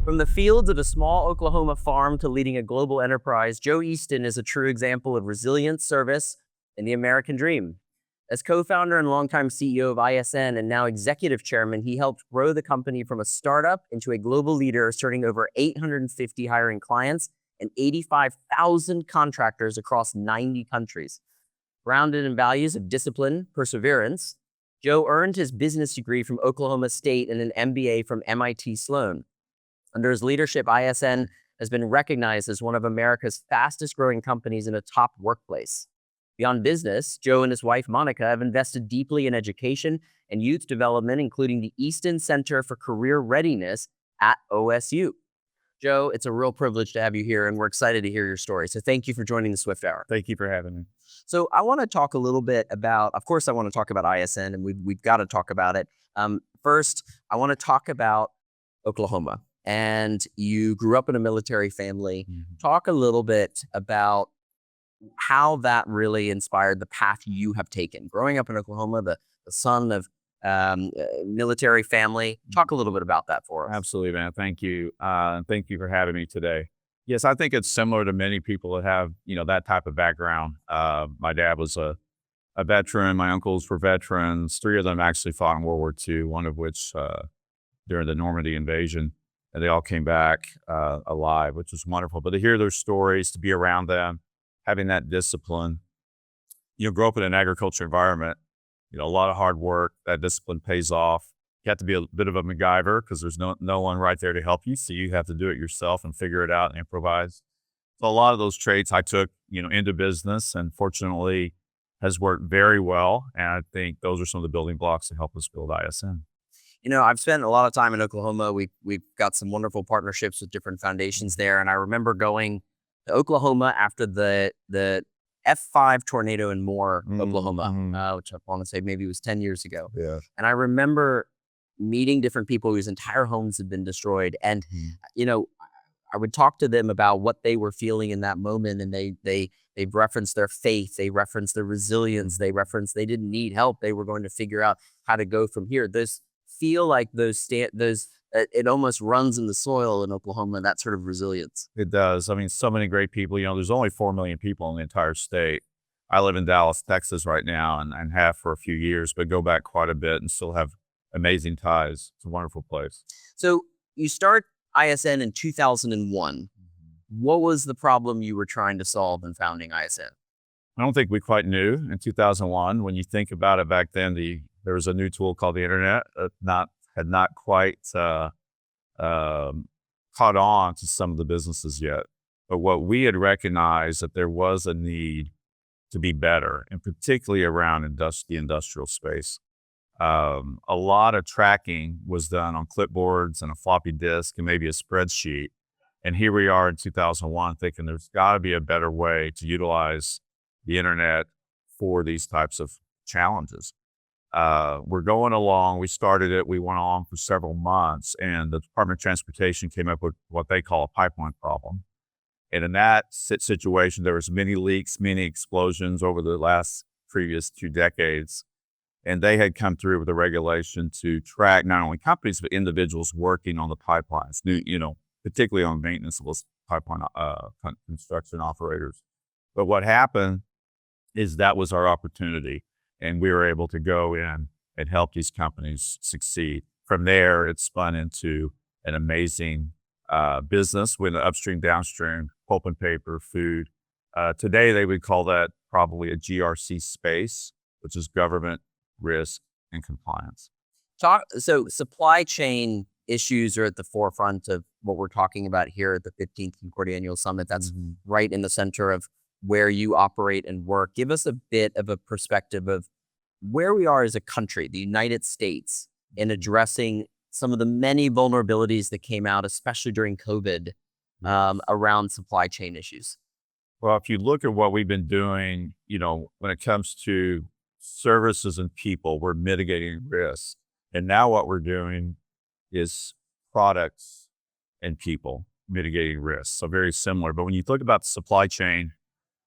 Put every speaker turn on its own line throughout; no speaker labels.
From the fields of a small Oklahoma farm to leading a global enterprise, Joe Eastin is a true example of resilience, service, and the American dream. As co-founder and longtime CEO of ISN and now executive chairman, he helped grow the company from a startup into a global leader, serving over 850 hiring clients and 85,000 contractors across 90 countries. Grounded in values of discipline, perseverance, Joe earned his business degree from Oklahoma State and an MBA from MIT Sloan. Under his leadership, ISN has been recognized as one of America's fastest growing companies in a top workplace. Beyond business, Joe and his wife, Monica, have invested deeply in education and youth development, including the Eastin Center for Career Readiness at OSU. Joe, it's a real privilege to have you here, and we're excited to hear your story. So thank you for joining the Swift Hour.
Thank you for having me.
So I want to talk a little bit about, of course, I want to talk about ISN, and we've got to talk about it. First, I want to talk about Oklahoma. And you grew up in a military family.
Mm-hmm.
Talk a little bit about how that really inspired the path you have taken. Growing up in Oklahoma, the son of military family. Talk a little bit about that for us.
Absolutely, man. Thank you. Thank you for having me today. Yes, I think it's similar to many people that have, that type of background. My dad was a veteran. My uncles were veterans. 3 of them actually fought in World War II, one of which during the Normandy invasion. And they all came back alive, which was wonderful. But to hear their stories, to be around them, having that discipline, grow up in an agriculture environment, a lot of hard work, that discipline pays off. You have to be a bit of a MacGyver because there's no one right there to help you. So you have to do it yourself and figure it out and improvise. So a lot of those traits I took, into business, and fortunately has worked very well. And I think those are some of the building blocks to help us build ISN.
I've spent a lot of time in Oklahoma. We've got some wonderful partnerships with different foundations there. And I remember going to Oklahoma after the F5 tornado in Moore, Oklahoma, which I want to say maybe it was 10 years ago.
Yeah.
And I remember meeting different people whose entire homes had been destroyed. And, I would talk to them about what they were feeling in that moment. And they referenced their faith. They referenced their resilience. They referenced they didn't need help. They were going to figure out how to go from here. Feel like it almost runs in the soil in Oklahoma, that sort of resilience.
It does. I mean, so many great people. There's only 4 million people in the entire state. I live in Dallas, Texas right now, and have for a few years, but go back quite a bit and still have amazing ties. It's a wonderful place.
So you start ISN in 2001. Mm-hmm. What was the problem you were trying to solve in founding ISN?
I don't think we quite knew in 2001. When you think about it, back then, there was a new tool called the internet that had not quite caught on to some of the businesses yet. But what we had recognized that there was a need to be better, and particularly around the industrial space. A lot of tracking was done on clipboards and a floppy disk and maybe a spreadsheet. And here we are in 2001 thinking there's got to be a better way to utilize the internet for these types of challenges. We're going along. We started it. We went on for several months, and the Department of Transportation came up with what they call a pipeline problem. And in that situation, there was many leaks, many explosions over the previous 2 decades. And they had come through with a regulation to track not only companies, but individuals working on the pipelines, particularly on maintenance of those pipeline construction operators. But what happened is that was our opportunity. And we were able to go in and help these companies succeed. From there, it spun into an amazing business with an upstream, downstream, pulp and paper, food. Today, they would call that probably a GRC space, which is government, risk, and compliance.
So supply chain issues are at the forefront of what we're talking about here at the 15th Concordia Annual Summit. That's right in the center of where you operate and work. Give us a bit of a perspective of where we are as a country, the United States, in addressing some of the many vulnerabilities that came out, especially during COVID, around supply chain issues.
Well, if you look at what we've been doing, when it comes to services and people, we're mitigating risk. And now what we're doing is products and people mitigating risk. So very similar. But when you think about the supply chain,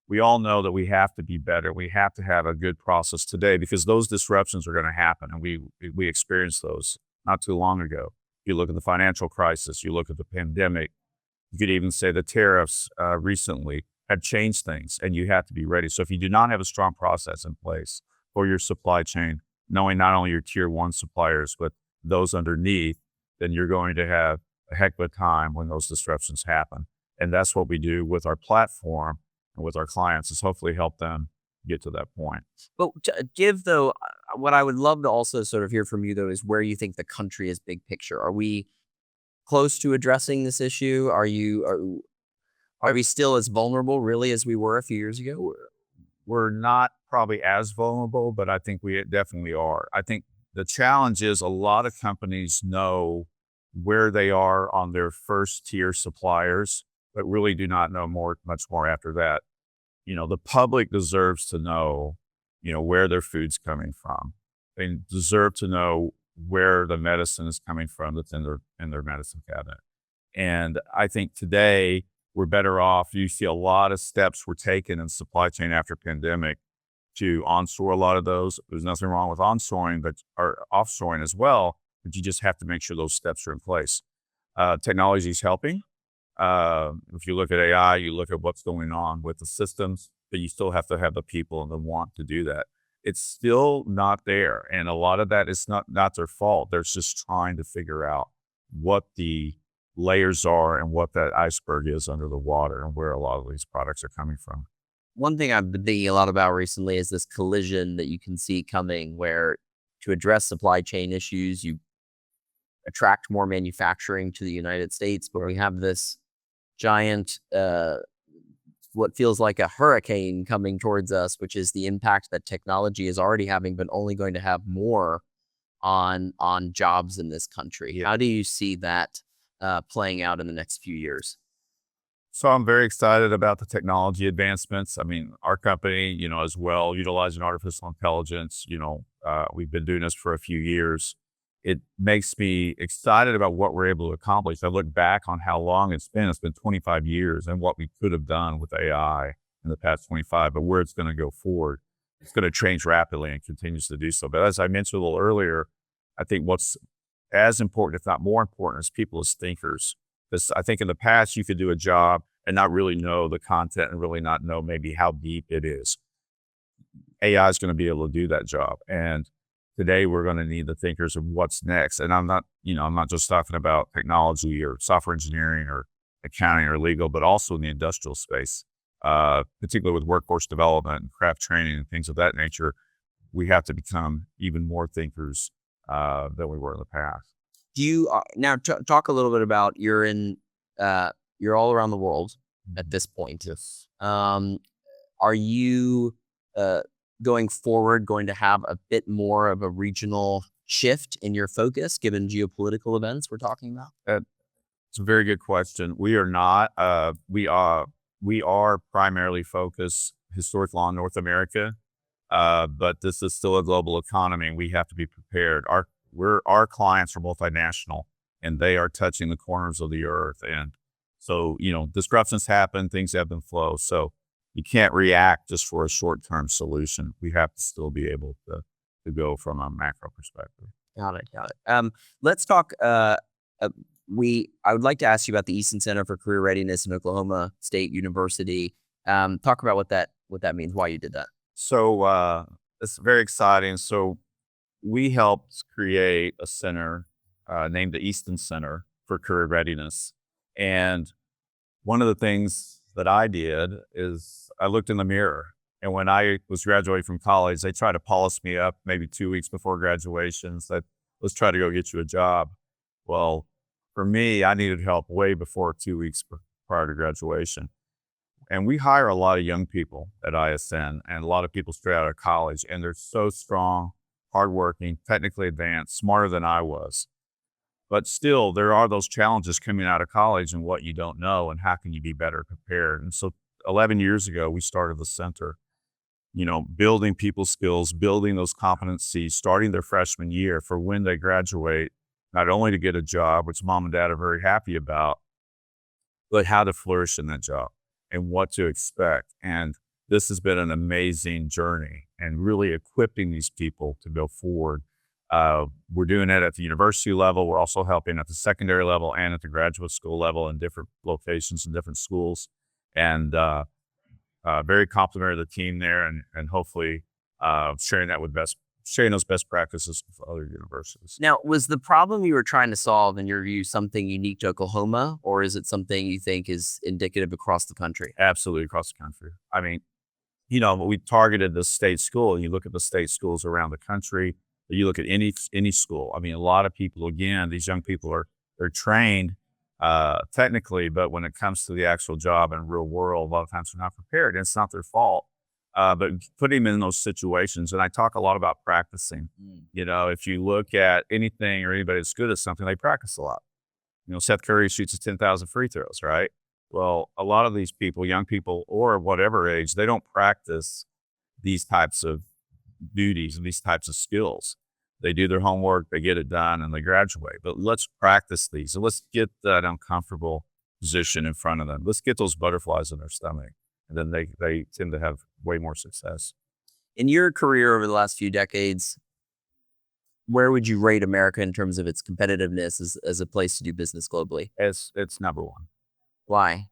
we all know that we have to be better. We have to have a good process today because those disruptions are going to happen. And we experienced those not too long ago. You look at the financial crisis, you look at the pandemic, you could even say the tariffs recently have changed things, and you have to be ready. So if you do not have a strong process in place for your supply chain, knowing not only your tier one suppliers, but those underneath, then you're going to have a heck of a time when those disruptions happen. And that's what we do with our platform and with our clients, is hopefully help them get to that point.
But give though, what I would love to also sort of hear from you though is where you think the country is big picture. Are we close to addressing this issue? Are we still as vulnerable really as we were a few years ago?
We're not probably as vulnerable, but I think we definitely are. I think the challenge is a lot of companies know where they are on their first tier suppliers, but really do not know much more after that. The public deserves to know, where their food's coming from. They deserve to know where the medicine is coming from that's in their medicine cabinet. And I think today we're better off. You see a lot of steps were taken in supply chain after pandemic to onshore a lot of those. There's nothing wrong with onshoring, or offshoring as well, but you just have to make sure those steps are in place. Technology is helping. If you look at AI, you look at what's going on with the systems, but you still have to have the people and the want to do that. It's still not there. And a lot of that is not their fault. They're just trying to figure out what the layers are and what that iceberg is under the water and where a lot of these products are coming from.
One thing I've been thinking a lot about recently is this collision that you can see coming where to address supply chain issues, you attract more manufacturing to the United States, but we have this giant, what feels like a hurricane coming towards us, which is the impact that technology is already having, but only going to have more on jobs in this country.
Yeah.
How do you see that playing out in the next few years?
So I'm very excited about the technology advancements. I mean, our company, as well, utilizing artificial intelligence, we've been doing this for a few years. It makes me excited about what we're able to accomplish. I look back on how long it's been. It's been 25 years and what we could have done with AI in the past 25, but where it's going to go forward, it's going to change rapidly and continues to do so. But as I mentioned a little earlier, I think what's as important, if not more important, is people as thinkers. Because I think in the past, you could do a job and not really know the content and really not know maybe how deep it is. AI is going to be able to do that job. And today we're going to need the thinkers of what's next. And I'm not just talking about technology or software engineering or accounting or legal, but also in the industrial space, particularly with workforce development and craft training and things of that nature. We have to become even more thinkers than we were in the past.
Do you now talk a little bit about you're all around the world at this point?
Yes.
Are you going forward going to have a bit more of a regional shift in your focus given geopolitical events we're talking about?
It's a very good question. We are not. We are primarily focused historically on North America, but this is still a global economy, and we have to be prepared. Our clients are multinational, and they are touching the corners of the earth. And so, disruptions happen, things ebb and flow. So you can't react just for a short-term solution. We have to still be able to go from a macro perspective.
Got it. Let's talk. I would like to ask you about the Eastin Center for Career Readiness in Oklahoma State University. Talk about what that means, why you did that.
So it's very exciting. So we helped create a center named the Eastin Center for Career Readiness. And one of the things that I did is I looked in the mirror. And when I was graduating from college, they tried to polish me up maybe 2 weeks before graduation. Said, let's try to go get you a job. Well, for me, I needed help way before 2 weeks prior to graduation. And we hire a lot of young people at ISN and a lot of people straight out of college. And they're so strong, hardworking, technically advanced, smarter than I was. But still, there are those challenges coming out of college and what you don't know and how can you be better prepared. And so 11 years ago, we started the center, building people's skills, building those competencies, starting their freshman year for when they graduate, not only to get a job, which mom and dad are very happy about, but how to flourish in that job and what to expect. And this has been an amazing journey and really equipping these people to go forward. We're doing it at the university level. We're also helping at the secondary level and at the graduate school level in different locations and different schools. And very complimentary of the team there, and hopefully sharing those best practices with other universities.
Now, was the problem you were trying to solve, in your view, something unique to Oklahoma, or is it something you think is indicative across the country?
Absolutely across the country. I mean, we targeted the state school. You look at the state schools around the country. You look at any school. I mean, a lot of people, again, these young people they're trained technically, but when it comes to the actual job and real world, a lot of times they're not prepared. And it's not their fault. But putting them in those situations, and I talk a lot about practicing. If you look at anything or anybody that's good at something, they practice a lot. Seth Curry shoots his 10,000 free throws, right? Well, a lot of these people, young people or whatever age, they don't practice these types of duties and these types of skills. They do their homework, they get it done, and they graduate. But let's practice these. And let's get that uncomfortable position in front of them. Let's get those butterflies in their stomach. And then they tend to have way more success.
In your career over the last few decades, where would you rate America in terms of its competitiveness as a place to do business globally?
It's number one.
Why?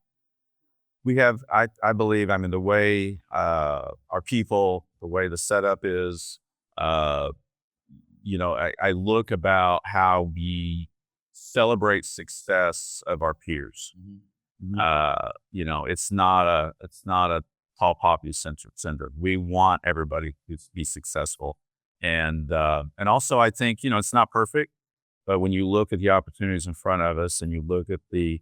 We have, I believe, the way our people, the way the setup is, I look about how we celebrate success of our peers. It's not a tall poppy syndrome. We want everybody to be successful. And also I think, it's not perfect, but when you look at the opportunities in front of us and you look at the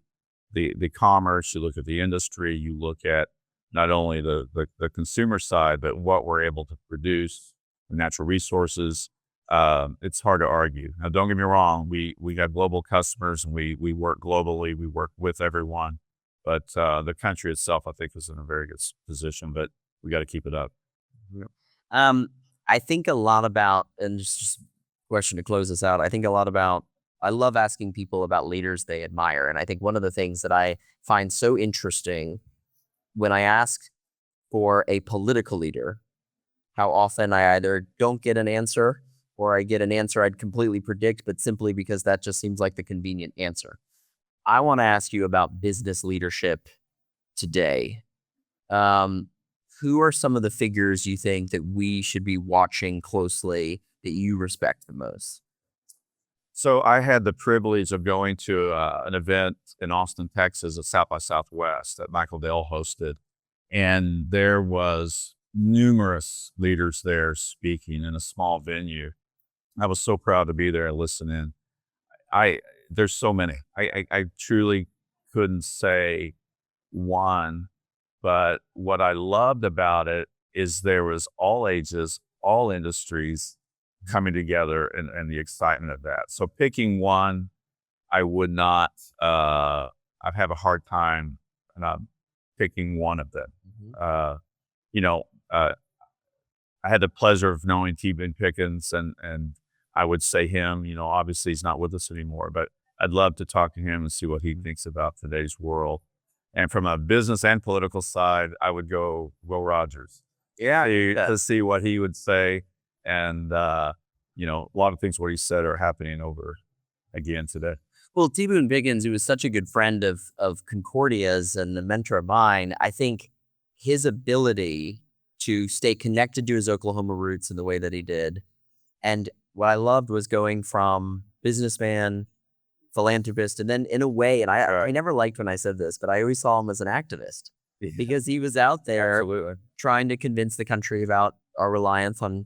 commerce, you look at the industry, you look at not only the consumer side, but what we're able to produce, the natural resources, it's hard to argue. Now, don't get me wrong. We got global customers and we work globally. We work with everyone, but the country itself, I think, is in a very good position, but we got to keep it up.
I think a lot about, and just a question to close this out, I love asking people about leaders they admire. And I think one of the things that I find so interesting when I ask for a political leader, how often I either don't get an answer or I get an answer I'd completely predict, but simply because that just seems like the convenient answer. I want to ask you about business leadership today. Who are some of the figures you think that we should be watching closely that you respect the most?
So I had the privilege of going to an event in Austin, Texas at South by Southwest that Michael Dell hosted. And there was numerous leaders there speaking in a small venue. I was so proud to be there and listen in. There's so many. I truly couldn't say one, but what I loved about it is there was all ages, all industries coming together and the excitement of that. So picking one, I would not, I'd have a hard time picking one of them. I had the pleasure of knowing T.B. Pickens and I would say him, obviously he's not with us anymore, but I'd love to talk to him and see what he thinks about today's world. And from a business and political side, I would go Will Rogers. To see what he would say. And, a lot of things what he said are happening over again today.
Well, T.B. Pickens, who was such a good friend of Concordia's and a mentor of mine, I think his ability to stay connected to his Oklahoma roots in the way that he did. And what I loved was going from businessman, philanthropist, and then in a way, and I never liked when I said this, but I always saw him as an activist because he was out there trying to convince the country about our reliance on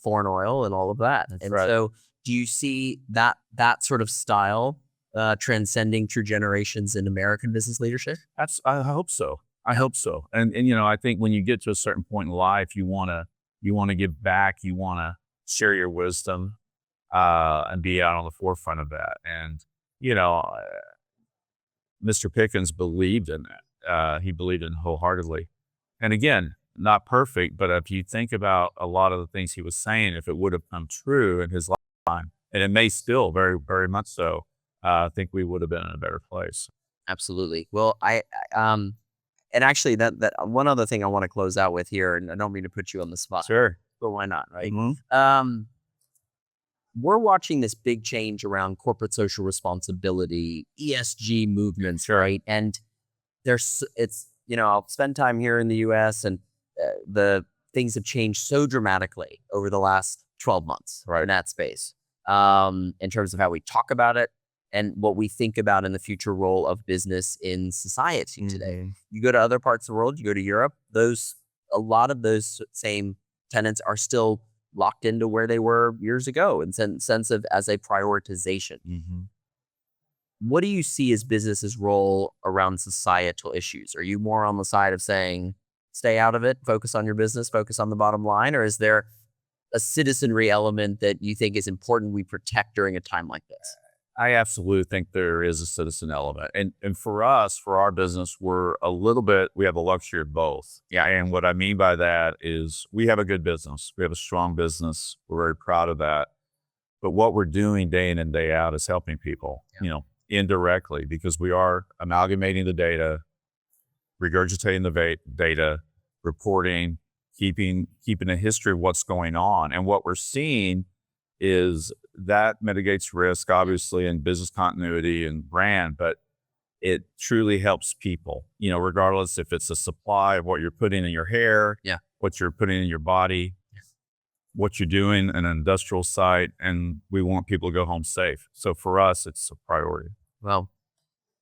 foreign oil and all of that. So do you see that sort of style transcending through generations in American business leadership?
I hope so. And I think when you get to a certain point in life, you want to give back, you want to share your wisdom and be out on the forefront of that. And, Mr. Pickens believed in that. He believed in it wholeheartedly. And again, not perfect, but if you think about a lot of the things he was saying, if it would have come true in his lifetime, and it may still very, very much so, I think we would have been in a better place.
Absolutely. Well, and actually that one other thing I want to close out with here, and I don't mean to put you on the spot.
Sure.
But why not, right?
Mm-hmm.
we're watching this big change around corporate social responsibility, ESG movements, right? And I'll spend time here in the US, and the things have changed so dramatically over the last 12 months in that space, in terms of how we talk about it and what we think about in the future role of business in society today. You go to other parts of the world, you go to Europe, a lot of those same tenets are still locked into where they were years ago in sense of as a prioritization. What do you see as business's role around societal issues? Are you more on the side of saying, stay out of it, focus on your business, focus on the bottom line? Or is there a citizenry element that you think is important we protect during a time like this?
I absolutely think there is a citizen element. And for us, for our business, we have the luxury of both. Yeah. And what I mean by that is we have a good business. We have a strong business. We're very proud of that. But what we're doing day in and day out is helping people, indirectly, because we are amalgamating the data, regurgitating the data, reporting, keeping a history of what's going on. And what we're seeing is that mitigates risk, obviously, in business continuity and brand, but it truly helps people, regardless if it's a supply of what you're putting in your hair, what you're putting in your body, what you're doing in an industrial site, and we want people to go home safe. So for us, it's a priority.
Well,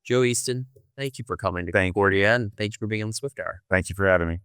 Joe Eastin, thank you for coming to Concordia, and thank you for being on the Swift Hour.
Thank you for having me.